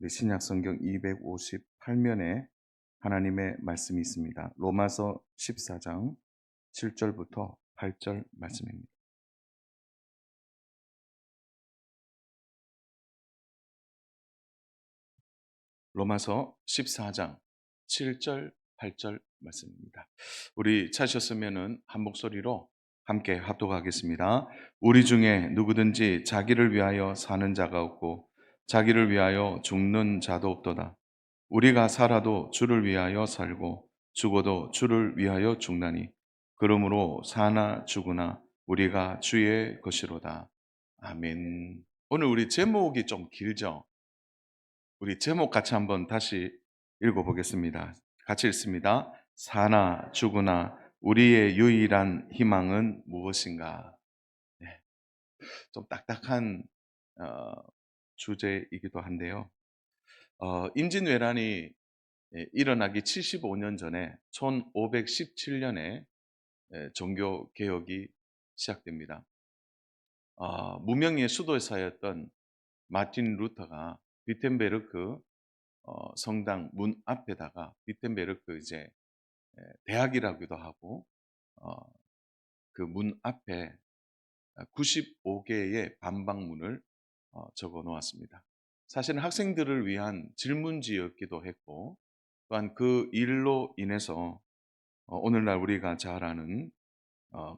우리 신약 성경 258면에 하나님의 말씀이 있습니다. 로마서 14장 7절부터 8절 말씀입니다. 로마서 14장 7절 8절 말씀입니다. 우리 찾으셨으면은 한 목소리로 함께 합독하겠습니다. 우리 중에 누구든지 자기를 위하여 사는 자가 없고 자기를 위하여 죽는 자도 없도다. 우리가 살아도 주를 위하여 살고 죽어도 주를 위하여 죽나니 그러므로 사나 죽으나 우리가 주의 것이로다. 아멘. 오늘 우리 제목이 좀 길죠? 우리 제목 같이 한번 다시 읽어보겠습니다. 같이 읽습니다. 사나 죽으나 우리의 유일한 희망은 무엇인가? 네, 좀 딱딱한 어, 주제이기도 한데요. 임진왜란이 일어나기 75년 전에 1517년에 종교 개혁이 시작됩니다. 무명의 수도사였던 마틴 루터가 비텐베르크 성당 문 앞에다가 비텐베르크 이제 대학이라고도 하고 그 문 앞에 95개의 반박문을 적어 놓았습니다. 사실은 학생들을 위한 질문지였기도 했고 또한 그 일로 인해서 오늘날 우리가 잘 아는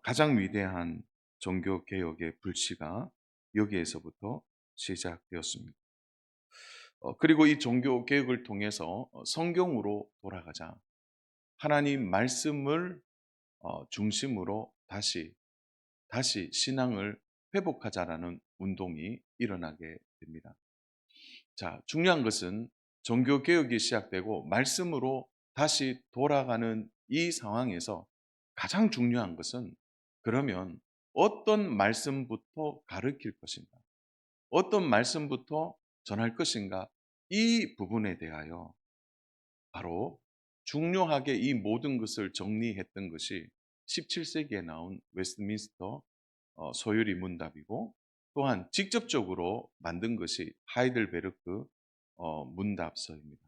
가장 위대한 종교 개혁의 불씨가 여기에서부터 시작되었습니다. 그리고 이 종교 개혁을 통해서 성경으로 돌아가자, 하나님 말씀을 중심으로 다시 신앙을 회복하자라는 운동이 일어나게 됩니다. 자, 중요한 것은 종교 개혁이 시작되고 말씀으로 다시 돌아가는 이 상황에서 가장 중요한 것은 그러면 어떤 말씀부터 가르칠 것인가? 어떤 말씀부터 전할 것인가? 이 부분에 대하여 바로 중요하게 이 모든 것을 정리했던 것이 17세기에 나온 웨스트민스터 소유리 문답이고 또한 직접적으로 만든 것이 하이델베르크 문답서입니다.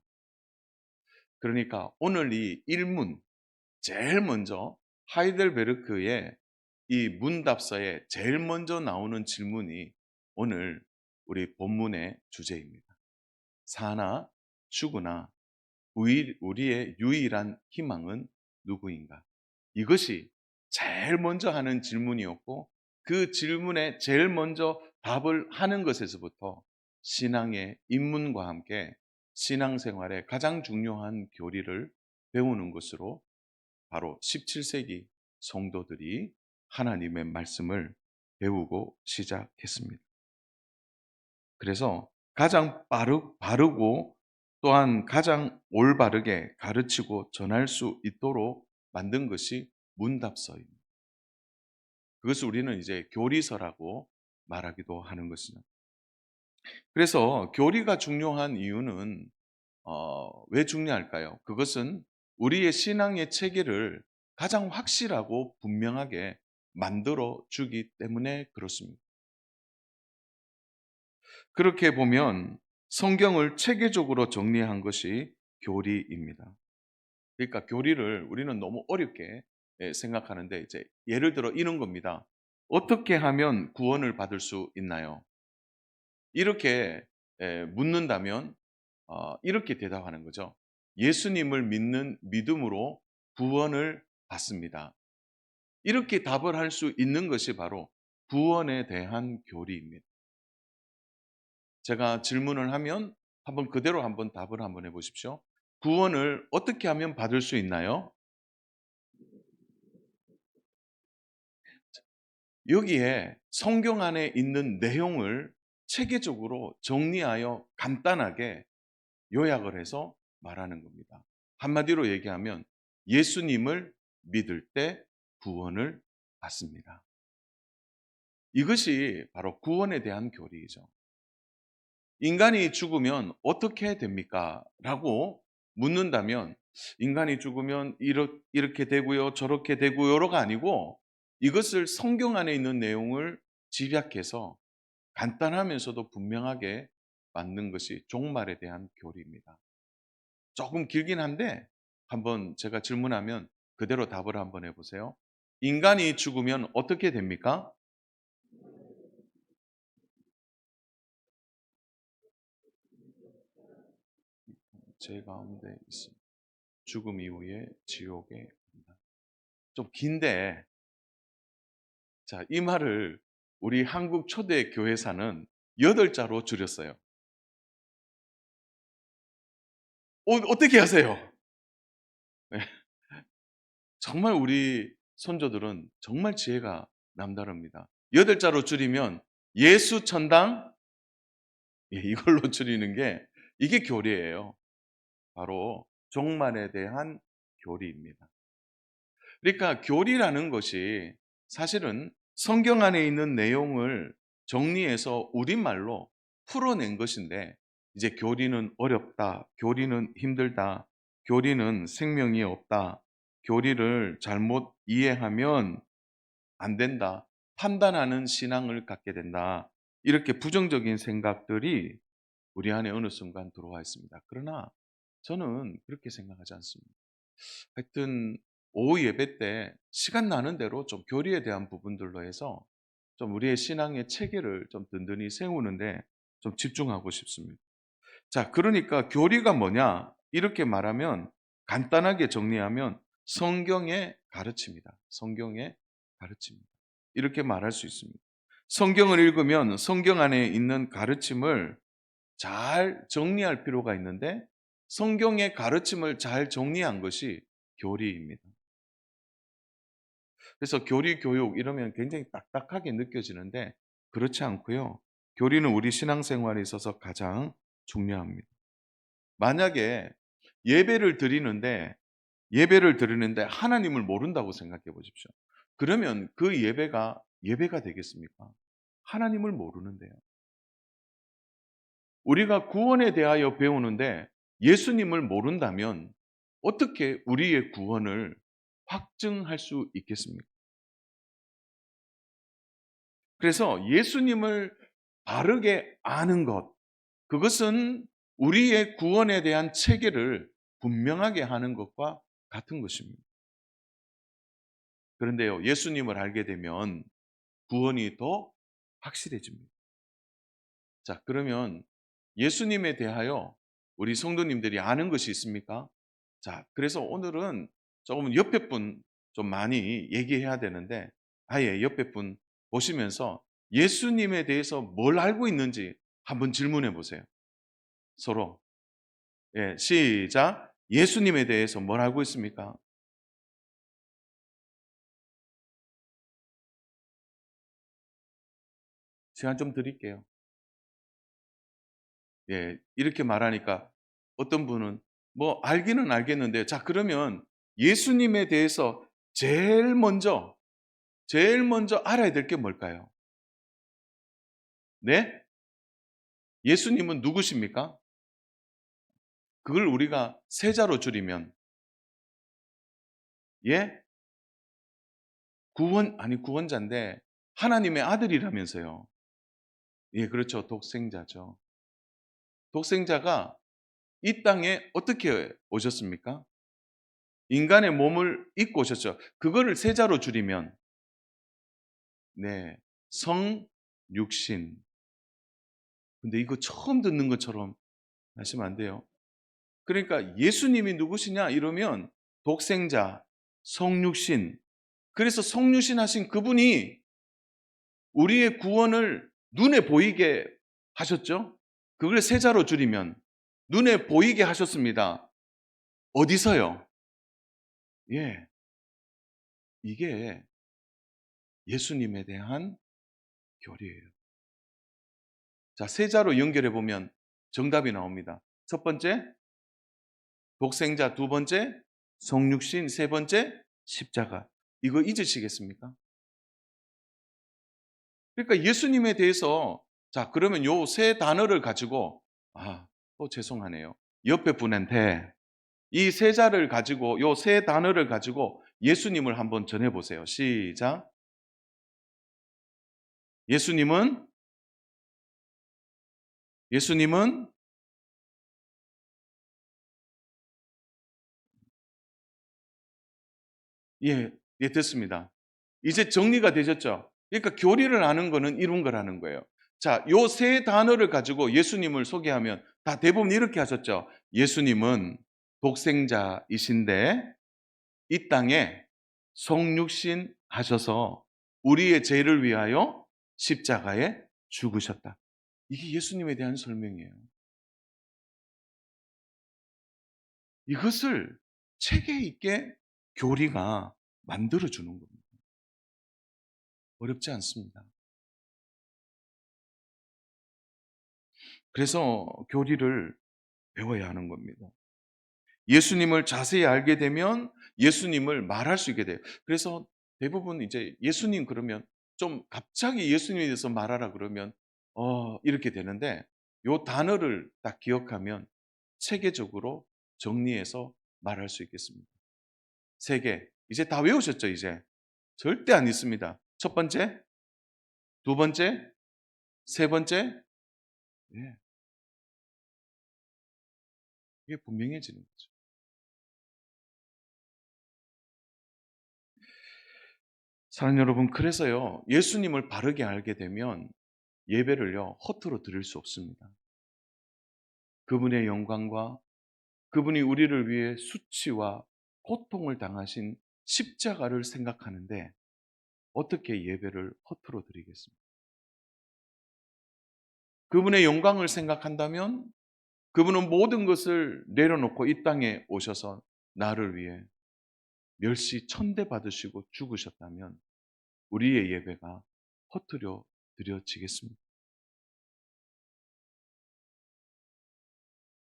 그러니까 오늘 이 일문, 제일 먼저 하이델베르크의 이 문답서에 제일 먼저 나오는 질문이 오늘 우리 본문의 주제입니다. 사나 죽으나 우리의 유일한 희망은 누구인가? 이것이 제일 먼저 하는 질문이었고 그 질문에 제일 먼저 답을 하는 것에서부터 신앙의 입문과 함께 신앙생활의 가장 중요한 교리를 배우는 것으로 바로 17세기 성도들이 하나님의 말씀을 배우고 시작했습니다. 그래서 가장 바르고 또한 가장 올바르게 가르치고 전할 수 있도록 만든 것이 문답서입니다. 그것을 우리는 이제 교리서라고 말하기도 하는 것이죠. 그래서 교리가 중요한 이유는 왜 중요할까요? 그것은 우리의 신앙의 체계를 가장 확실하고 분명하게 만들어 주기 때문에 그렇습니다. 그렇게 보면 성경을 체계적으로 정리한 것이 교리입니다. 그러니까 교리를 우리는 너무 어렵게 생각하는데 이제 예를 들어 이런 겁니다. 어떻게 하면 구원을 받을 수 있나요? 이렇게 묻는다면 이렇게 대답하는 거죠. 예수님을 믿는 믿음으로 구원을 받습니다. 이렇게 답을 할 수 있는 것이 바로 구원에 대한 교리입니다. 제가 질문을 하면 한번 그대로 한번 답을 한번 해 보십시오. 구원을 어떻게 하면 받을 수 있나요? 여기에 성경 안에 있는 내용을 체계적으로 정리하여 간단하게 요약을 해서 말하는 겁니다. 한마디로 얘기하면 예수님을 믿을 때 구원을 받습니다. 이것이 바로 구원에 대한 교리이죠. 인간이 죽으면 어떻게 됩니까? 라고 묻는다면 인간이 죽으면 이렇게 되고요, 저렇게 되고요가 아니고 이것을 성경 안에 있는 내용을 집약해서 간단하면서도 분명하게 받는 것이 종말에 대한 교리입니다. 조금 길긴 한데 한번 제가 질문하면 그대로 답을 한번 해 보세요. 인간이 죽으면 어떻게 됩니까? 제 가운데 있습니다. 죽음 이후에 지옥에 간다. 좀 긴데 자, 이 말을 우리 한국 초대 교회사는 8자로 줄였어요. 어떻게 하세요? 네. 정말 우리 선조들은 정말 지혜가 남다릅니다. 8자로 줄이면 예수 천당 이걸로 줄이는 게 이게 교리예요. 바로 종말에 대한 교리입니다. 그러니까 교리라는 것이 사실은 성경 안에 있는 내용을 정리해서 우리말로 풀어낸 것인데 이제 교리는 어렵다, 교리는 힘들다, 교리는 생명이 없다, 교리를 잘못 이해하면 안 된다, 판단하는 신앙을 갖게 된다. 이렇게 부정적인 생각들이 우리 안에 어느 순간 들어와 있습니다. 그러나 저는 그렇게 생각하지 않습니다. 하여튼 오후 예배 때 시간 나는 대로 좀 교리에 대한 부분들로 해서 좀 우리의 신앙의 체계를 좀 든든히 세우는데 좀 집중하고 싶습니다. 자, 그러니까 교리가 뭐냐? 이렇게 말하면 간단하게 정리하면 성경의 가르침이다. 성경의 가르침입니다. 이렇게 말할 수 있습니다. 성경을 읽으면 성경 안에 있는 가르침을 잘 정리할 필요가 있는데 성경의 가르침을 잘 정리한 것이 교리입니다. 그래서 교리 교육 이러면 굉장히 딱딱하게 느껴지는데 그렇지 않고요. 교리는 우리 신앙생활에 있어서 가장 중요합니다. 만약에 예배를 드리는데 하나님을 모른다고 생각해 보십시오. 그러면 그 예배가 되겠습니까? 하나님을 모르는데요. 우리가 구원에 대하여 배우는데 예수님을 모른다면 어떻게 우리의 구원을 확증할 수 있겠습니까? 그래서 예수님을 바르게 아는 것, 그것은 우리의 구원에 대한 체계를 분명하게 하는 것과 같은 것입니다. 그런데요, 예수님을 알게 되면 구원이 더 확실해집니다. 자, 그러면 예수님에 대하여 우리 성도님들이 아는 것이 있습니까? 자, 그래서 오늘은 조금 옆에 분 좀 많이 얘기해야 되는데 아예 옆에 분 보시면서 예수님에 대해서 뭘 알고 있는지 한번 질문해 보세요. 서로. 예, 시작. 예수님에 대해서 뭘 알고 있습니까? 시간 좀 드릴게요. 예, 이렇게 말하니까 어떤 분은 뭐 알기는 알겠는데 자, 그러면 예수님에 대해서 제일 먼저 알아야 될 게 뭘까요? 네? 예수님은 누구십니까? 그걸 우리가 세자로 줄이면 예? 구원자인데 하나님의 아들이라면서요. 예, 그렇죠. 독생자죠. 독생자가 이 땅에 어떻게 오셨습니까? 인간의 몸을 입고 오셨죠. 그거를 세자로 줄이면 네, 성육신. 근데 이거 처음 듣는 것처럼 하시면 안 돼요. 그러니까 예수님이 누구시냐 이러면 독생자, 성육신. 그래서 성육신 하신 그분이 우리의 구원을 눈에 보이게 하셨죠? 그걸 세자로 줄이면 눈에 보이게 하셨습니다. 어디서요? 예. 이게 예수님에 대한 교리예요. 자, 세자로 연결해 보면 정답이 나옵니다. 첫 번째, 독생자. 두 번째, 성육신. 세 번째, 십자가. 이거 잊으시겠습니까? 그러니까 예수님에 대해서 자, 그러면 요 세 단어를 가지고 또 죄송하네요. 옆에 분한테 이 세자를 가지고 요 세 단어를 가지고 예수님을 한번 전해 보세요. 시작. 예수님은 예수님은 예, 예, 됐습니다. 이제 정리가 되셨죠? 그러니까 교리를 아는 거는 이룬 거라는 거예요. 자, 요 세 단어를 가지고 예수님을 소개하면 다 대부분 이렇게 하셨죠. 예수님은 독생자이신데 이 땅에 성육신 하셔서 우리의 죄를 위하여 십자가에 죽으셨다. 이게 예수님에 대한 설명이에요. 이것을 체계 있게 교리가 만들어 주는 겁니다. 어렵지 않습니다. 그래서 교리를 배워야 하는 겁니다. 예수님을 자세히 알게 되면 예수님을 말할 수 있게 돼요. 그래서 대부분 이제 예수님 그러면 좀 갑자기 예수님에 대해서 말하라 그러면 이렇게 되는데 요 단어를 딱 기억하면 체계적으로 정리해서 말할 수 있겠습니다. 세 개. 이제 다 외우셨죠, 이제? 절대 안 있습니다. 첫 번째, 두 번째, 세 번째. 예. 이게 분명해지는 거죠. 사랑하는 여러분, 그래서요, 예수님을 바르게 알게 되면 예배를요, 허투루 드릴 수 없습니다. 그분의 영광과 그분이 우리를 위해 수치와 고통을 당하신 십자가를 생각하는데 어떻게 예배를 허투루 드리겠습니까? 그분의 영광을 생각한다면 그분은 모든 것을 내려놓고 이 땅에 오셔서 나를 위해 멸시 천대 받으시고 죽으셨다면 우리의 예배가 허투루 드려지겠습니다.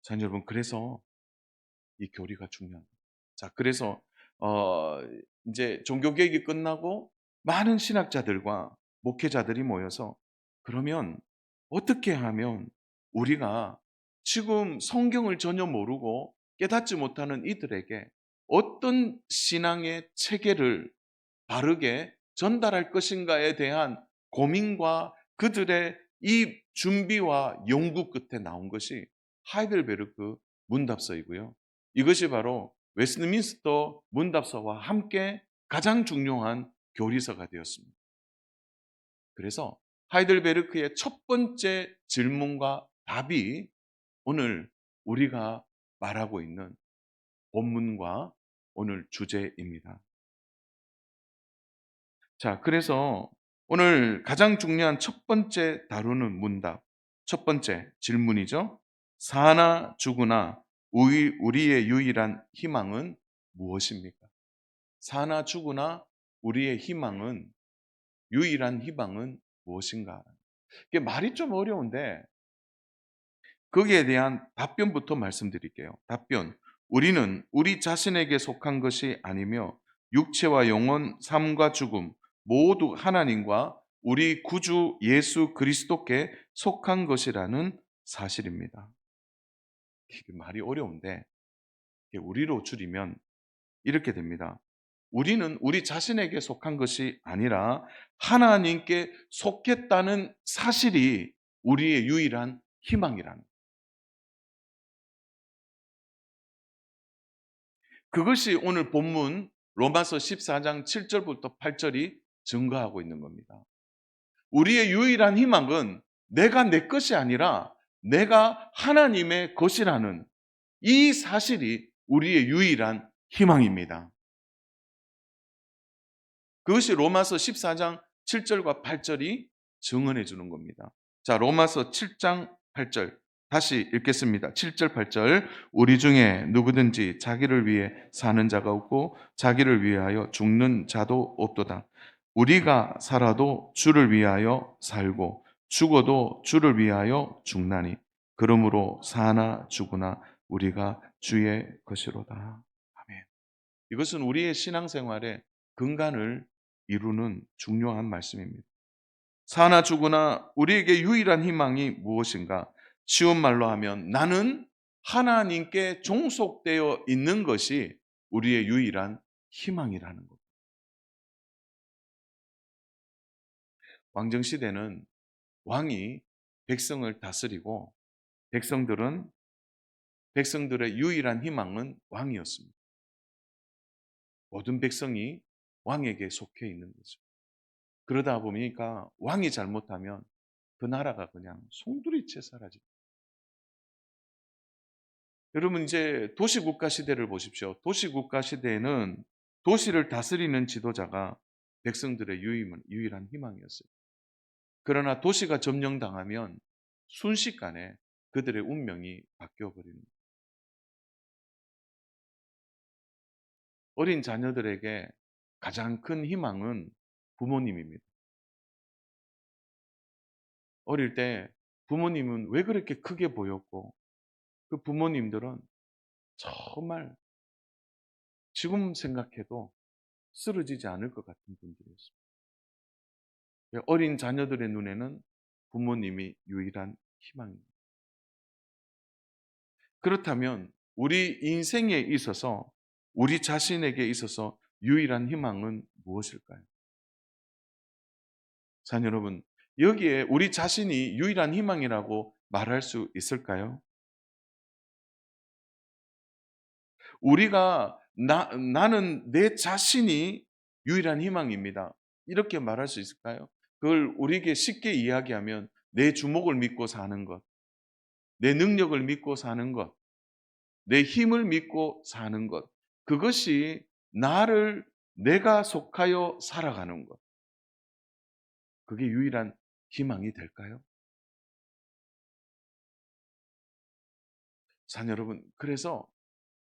자, 여러분, 그래서 이 교리가 중요합니다. 자, 그래서 어 이제 종교 개혁이 끝나고 많은 신학자들과 목회자들이 모여서 그러면 어떻게 하면 우리가 지금 성경을 전혀 모르고 깨닫지 못하는 이들에게 어떤 신앙의 체계를 바르게 전달할 것인가에 대한 고민과 그들의 이 준비와 연구 끝에 나온 것이 하이델베르크 문답서이고요. 이것이 바로 웨스트민스터 문답서와 함께 가장 중요한 교리서가 되었습니다. 그래서 하이델베르크의 첫 번째 질문과 답이 오늘 우리가 말하고 있는 본문과 오늘 주제입니다. 자, 그래서 오늘 가장 중요한 첫 번째 다루는 문답, 첫 번째 질문이죠. 사나 죽으나 우리의 유일한 희망은 무엇입니까? 사나 죽으나 우리의 희망은 유일한 희망은 무엇인가? 이게 말이 좀 어려운데 거기에 대한 답변부터 말씀드릴게요. 답변. 우리는 우리 자신에게 속한 것이 아니며 육체와 영혼, 삶과 죽음 모두 하나님과 우리 구주 예수 그리스도께 속한 것이라는 사실입니다. 이게 말이 어려운데 이게 우리로 줄이면 이렇게 됩니다. 우리는 우리 자신에게 속한 것이 아니라 하나님께 속했다는 사실이 우리의 유일한 희망이라는 거예요. 그것이 오늘 본문 로마서 14장 7절부터 8절이 증거하고 있는 겁니다. 우리의 유일한 희망은 내가 내 것이 아니라 내가 하나님의 것이라는 이 사실이 우리의 유일한 희망입니다. 그것이 로마서 14장 7절과 8절이 증언해 주는 겁니다. 자, 로마서 7장 8절 다시 읽겠습니다. 7절 8절 우리 중에 누구든지 자기를 위해 사는 자가 없고 자기를 위하여 죽는 자도 없도다. 우리가 살아도 주를 위하여 살고 죽어도 주를 위하여 죽나니 그러므로 사나 죽으나 우리가 주의 것이로다. 아멘. 이것은 우리의 신앙생활의 근간을 이루는 중요한 말씀입니다. 사나 죽으나 우리에게 유일한 희망이 무엇인가? 쉬운 말로 하면 나는 하나님께 종속되어 있는 것이 우리의 유일한 희망이라는 것. 왕정 시대는 왕이 백성을 다스리고 백성들은 백성들의 유일한 희망은 왕이었습니다. 모든 백성이 왕에게 속해 있는 거죠. 그러다 보니까 왕이 잘못하면 그 나라가 그냥 송두리째 사라집니다. 여러분 이제 도시국가 시대를 보십시오. 도시국가 시대에는 도시를 다스리는 지도자가 백성들의 유일한 희망이었어요. 그러나 도시가 점령당하면 순식간에 그들의 운명이 바뀌어 버립니다. 어린 자녀들에게 가장 큰 희망은 부모님입니다. 어릴 때 부모님은 왜 그렇게 크게 보였고 그 부모님들은 정말 지금 생각해도 쓰러지지 않을 것 같은 분들이었습니다. 어린 자녀들의 눈에는 부모님이 유일한 희망입니다. 그렇다면 우리 인생에 있어서 우리 자신에게 있어서 유일한 희망은 무엇일까요? 자녀 여러분, 여기에 우리 자신이 유일한 희망이라고 말할 수 있을까요? 우리가 나는 내 자신이 유일한 희망입니다. 이렇게 말할 수 있을까요? 그걸 우리에게 쉽게 이야기하면 내 주목을 믿고 사는 것, 내 능력을 믿고 사는 것, 내 힘을 믿고 사는 것. 그것이 내가 속하여 살아가는 것. 그게 유일한 희망이 될까요? 자녀 여러분, 그래서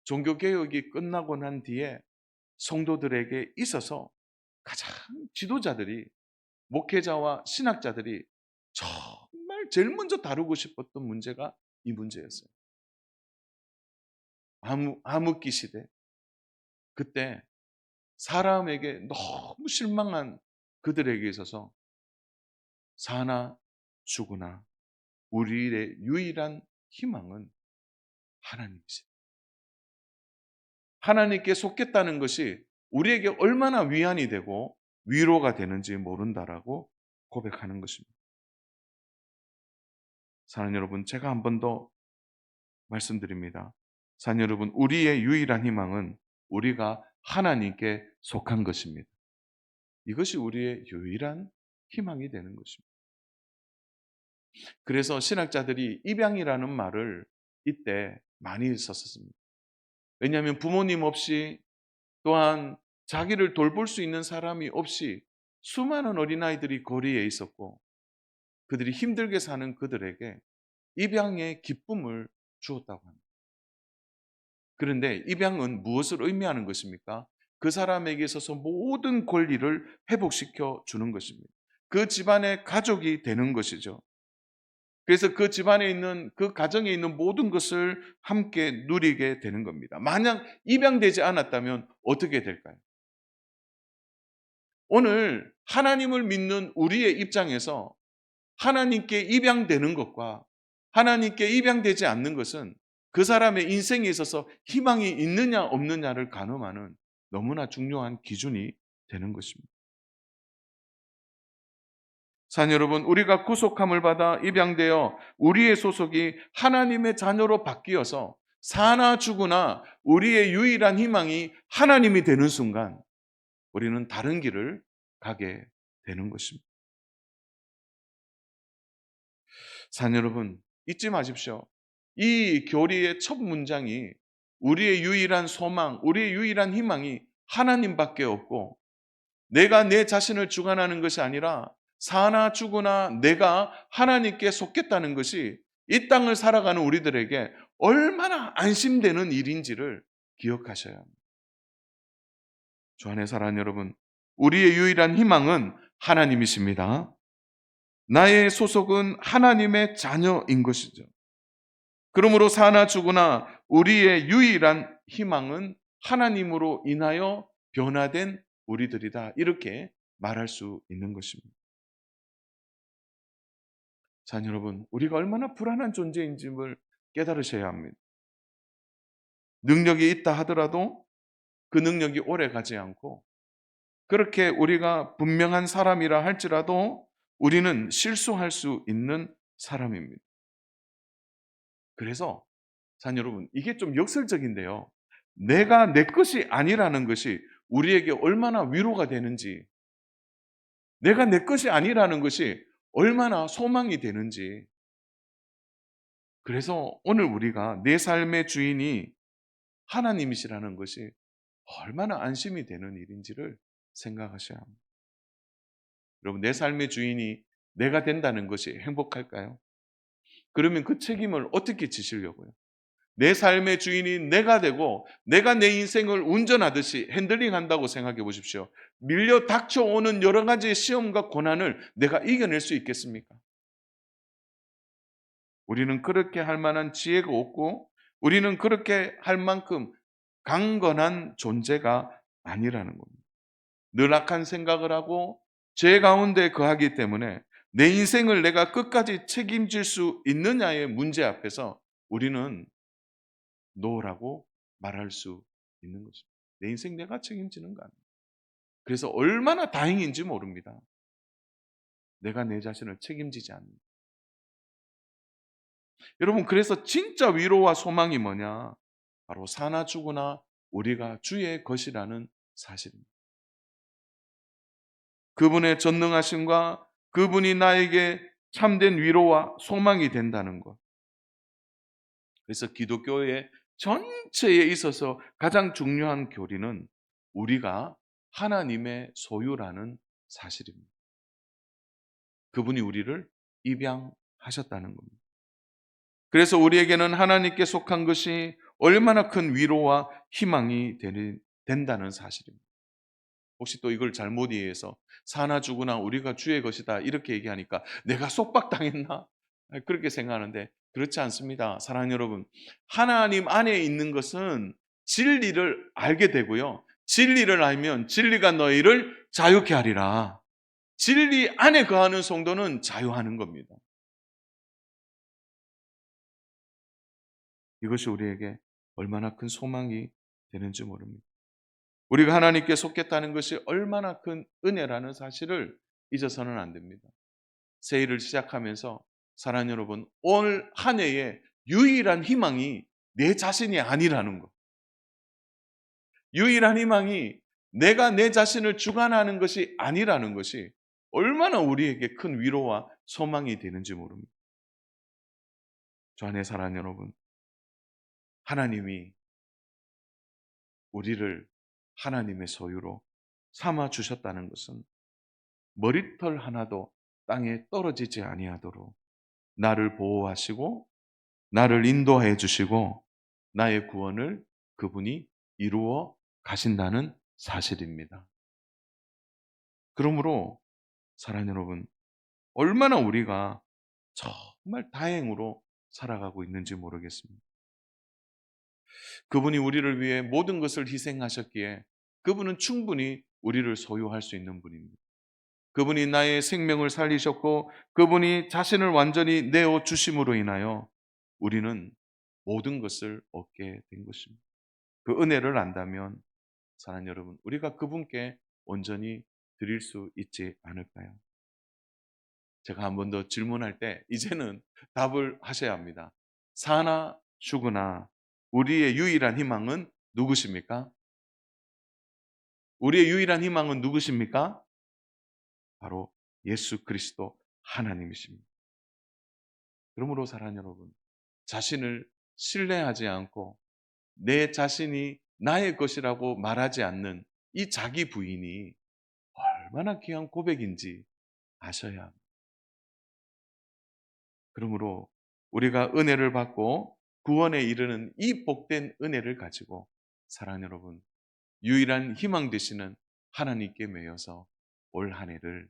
종교개혁이 끝나고 난 뒤에 성도들에게 있어서 가장 지도자들이, 목회자와 신학자들이 정말 제일 먼저 다루고 싶었던 문제가 이 문제였어요. 암흑기 시대. 그때 사람에게 너무 실망한 그들에게 있어서 사나 죽으나 우리의 유일한 희망은 하나님이세요. 하나님께 속겠다는 것이 우리에게 얼마나 위안이 되고 위로가 되는지 모른다라고 고백하는 것입니다. 사랑하는 여러분, 제가 한 번 더 말씀드립니다. 사랑하는 여러분, 우리의 유일한 희망은 우리가 하나님께 속한 것입니다. 이것이 우리의 유일한 희망이 되는 것입니다. 그래서 신학자들이 입양이라는 말을 이때 많이 썼습니다. 왜냐하면 부모님 없이 또한 자기를 돌볼 수 있는 사람이 없이 수많은 어린아이들이 거리에 있었고 그들이 힘들게 사는 그들에게 입양의 기쁨을 주었다고 합니다. 그런데 입양은 무엇을 의미하는 것입니까? 그 사람에게 있어서 모든 권리를 회복시켜 주는 것입니다. 그 집안의 가족이 되는 것이죠. 그래서 그 집안에 있는 그 가정에 있는 모든 것을 함께 누리게 되는 겁니다. 만약 입양되지 않았다면 어떻게 될까요? 오늘 하나님을 믿는 우리의 입장에서 하나님께 입양되는 것과 하나님께 입양되지 않는 것은 그 사람의 인생에 있어서 희망이 있느냐 없느냐를 가늠하는 너무나 중요한 기준이 되는 것입니다. 자녀 여러분, 우리가 구속함을 받아 입양되어 우리의 소속이 하나님의 자녀로 바뀌어서 사나 죽으나 우리의 유일한 희망이 하나님이 되는 순간 우리는 다른 길을 가게 되는 것입니다. 자녀 여러분, 잊지 마십시오. 이 교리의 첫 문장이 우리의 유일한 소망, 우리의 유일한 희망이 하나님밖에 없고 내가 내 자신을 주관하는 것이 아니라 사나 죽으나 내가 하나님께 속겠다는 것이 이 땅을 살아가는 우리들에게 얼마나 안심되는 일인지를 기억하셔야 합니다. 주 안에 사랑하는 여러분, 우리의 유일한 희망은 하나님이십니다. 나의 소속은 하나님의 자녀인 것이죠. 그러므로 사나 죽으나 우리의 유일한 희망은 하나님으로 인하여 변화된 우리들이다. 이렇게 말할 수 있는 것입니다. 자, 여러분, 우리가 얼마나 불안한 존재인지를 깨달으셔야 합니다. 능력이 있다 하더라도 그 능력이 오래 가지 않고 그렇게 우리가 분명한 사람이라 할지라도 우리는 실수할 수 있는 사람입니다. 그래서 자 여러분, 이게 좀 역설적인데요. 내가 내 것이 아니라는 것이 우리에게 얼마나 위로가 되는지, 내가 내 것이 아니라는 것이 얼마나 소망이 되는지, 그래서 오늘 우리가 내 삶의 주인이 하나님이시라는 것이 얼마나 안심이 되는 일인지를 생각하셔야 합니다. 여러분, 내 삶의 주인이 내가 된다는 것이 행복할까요? 그러면 그 책임을 어떻게 지시려고요? 내 삶의 주인이 내가 되고 내가 내 인생을 운전하듯이 핸들링 한다고 생각해 보십시오. 밀려 닥쳐오는 여러 가지 시험과 고난을 내가 이겨낼 수 있겠습니까? 우리는 그렇게 할 만한 지혜가 없고 우리는 그렇게 할 만큼 강건한 존재가 아니라는 겁니다. 늘 악한 생각을 하고 죄 가운데 거하기 때문에 내 인생을 내가 끝까지 책임질 수 있느냐의 문제 앞에서 우리는 노라고 말할 수 있는 것입니다. 내 인생 내가 책임지는 거 아니에요. 그래서 얼마나 다행인지 모릅니다. 내가 내 자신을 책임지지 않는. 여러분, 그래서 진짜 위로와 소망이 뭐냐? 바로 사나 죽으나 우리가 주의 것이라는 사실입니다. 그분의 전능하심과 그분이 나에게 참된 위로와 소망이 된다는 것. 그래서 기독교의 전체에 있어서 가장 중요한 교리는 우리가 하나님의 소유라는 사실입니다. 그분이 우리를 입양하셨다는 겁니다. 그래서 우리에게는 하나님께 속한 것이 얼마나 큰 위로와 희망이 된다는 사실입니다. 혹시 또 이걸 잘못 이해해서 사나 죽으나 우리가 주의 것이다 이렇게 얘기하니까 내가 속박당했나? 그렇게 생각하는데 그렇지 않습니다. 사랑하는 여러분, 하나님 안에 있는 것은 진리를 알게 되고요. 진리를 알면 진리가 너희를 자유케 하리라. 진리 안에 거하는 성도는 자유하는 겁니다. 이것이 우리에게 얼마나 큰 소망이 되는지 모릅니다. 우리가 하나님께 속했다는 것이 얼마나 큰 은혜라는 사실을 잊어서는 안 됩니다. 새해를 시작하면서 사랑하는 여러분, 올 한 해의 유일한 희망이 내 자신이 아니라는 것. 유일한 희망이 내가 내 자신을 주관하는 것이 아니라는 것이 얼마나 우리에게 큰 위로와 소망이 되는지 모릅니다. 저 안에 사랑하는 여러분, 하나님이 우리를 하나님의 소유로 삼아 주셨다는 것은 머리털 하나도 땅에 떨어지지 아니하도록 나를 보호하시고 나를 인도해 주시고 나의 구원을 그분이 이루어 가신다는 사실입니다. 그러므로 사랑하는 여러분, 얼마나 우리가 정말 다행으로 살아가고 있는지 모르겠습니다. 그분이 우리를 위해 모든 것을 희생하셨기에 그분은 충분히 우리를 소유할 수 있는 분입니다. 그분이 나의 생명을 살리셨고 그분이 자신을 완전히 내어 주심으로 인하여 우리는 모든 것을 얻게 된 것입니다. 그 은혜를 안다면 사랑하는 여러분, 우리가 그분께 온전히 드릴 수 있지 않을까요? 제가 한 번 더 질문할 때 이제는 답을 하셔야 합니다. 사나 죽으나 우리의 유일한 희망은 누구십니까? 우리의 유일한 희망은 누구십니까? 바로 예수 그리스도 하나님이십니다. 그러므로 사랑하는 여러분, 자신을 신뢰하지 않고 내 자신이 나의 것이라고 말하지 않는 이 자기 부인이 얼마나 귀한 고백인지 아셔야 합니다. 그러므로 우리가 은혜를 받고 구원에 이르는 이 복된 은혜를 가지고 사랑하는 여러분, 유일한 희망 되시는 하나님께 매여서 올 한 해를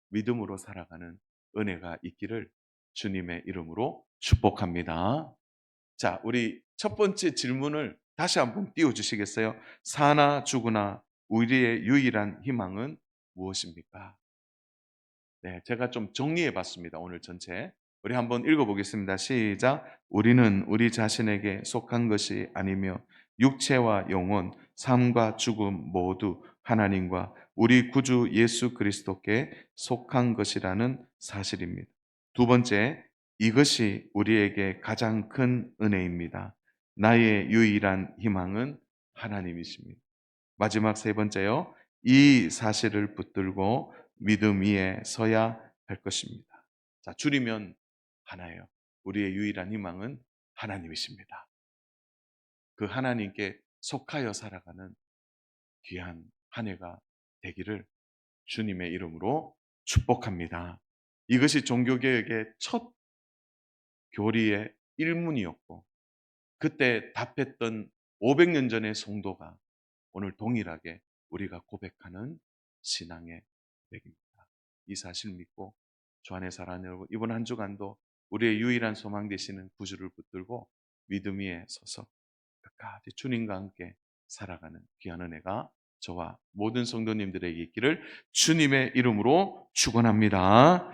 믿음으로 살아가는 은혜가 있기를 주님의 이름으로 축복합니다. 자, 우리 첫 번째 질문을 다시 한번 띄워주시겠어요? 사나 죽으나 우리의 유일한 희망은 무엇입니까? 네, 제가 좀 정리해 봤습니다. 오늘 전체. 우리 한번 읽어보겠습니다. 시작. 우리는 우리 자신에게 속한 것이 아니며 육체와 영혼, 삶과 죽음 모두 하나님과 우리 구주 예수 그리스도께 속한 것이라는 사실입니다. 두 번째, 이것이 우리에게 가장 큰 은혜입니다. 나의 유일한 희망은 하나님이십니다. 마지막 세 번째요. 이 사실을 붙들고 믿음 위에 서야 할 것입니다. 자, 줄이면 하나예요. 우리의 유일한 희망은 하나님이십니다. 그 하나님께 속하여 살아가는 귀한 한 해가 되기를 주님의 이름으로 축복합니다. 이것이 종교개혁의 첫 교리의 일문이었고, 그때 답했던 500년 전의 성도가 오늘 동일하게 우리가 고백하는 신앙의 고백입니다. 이 사실 믿고 주 안에 살아가는 여러분, 이번 한 주간도 우리의 유일한 소망 되시는 구주를 붙들고 믿음 위에 서서 끝까지 주님과 함께 살아가는 귀한 은혜가 저와 모든 성도님들에게 있기를 주님의 이름으로 축원합니다.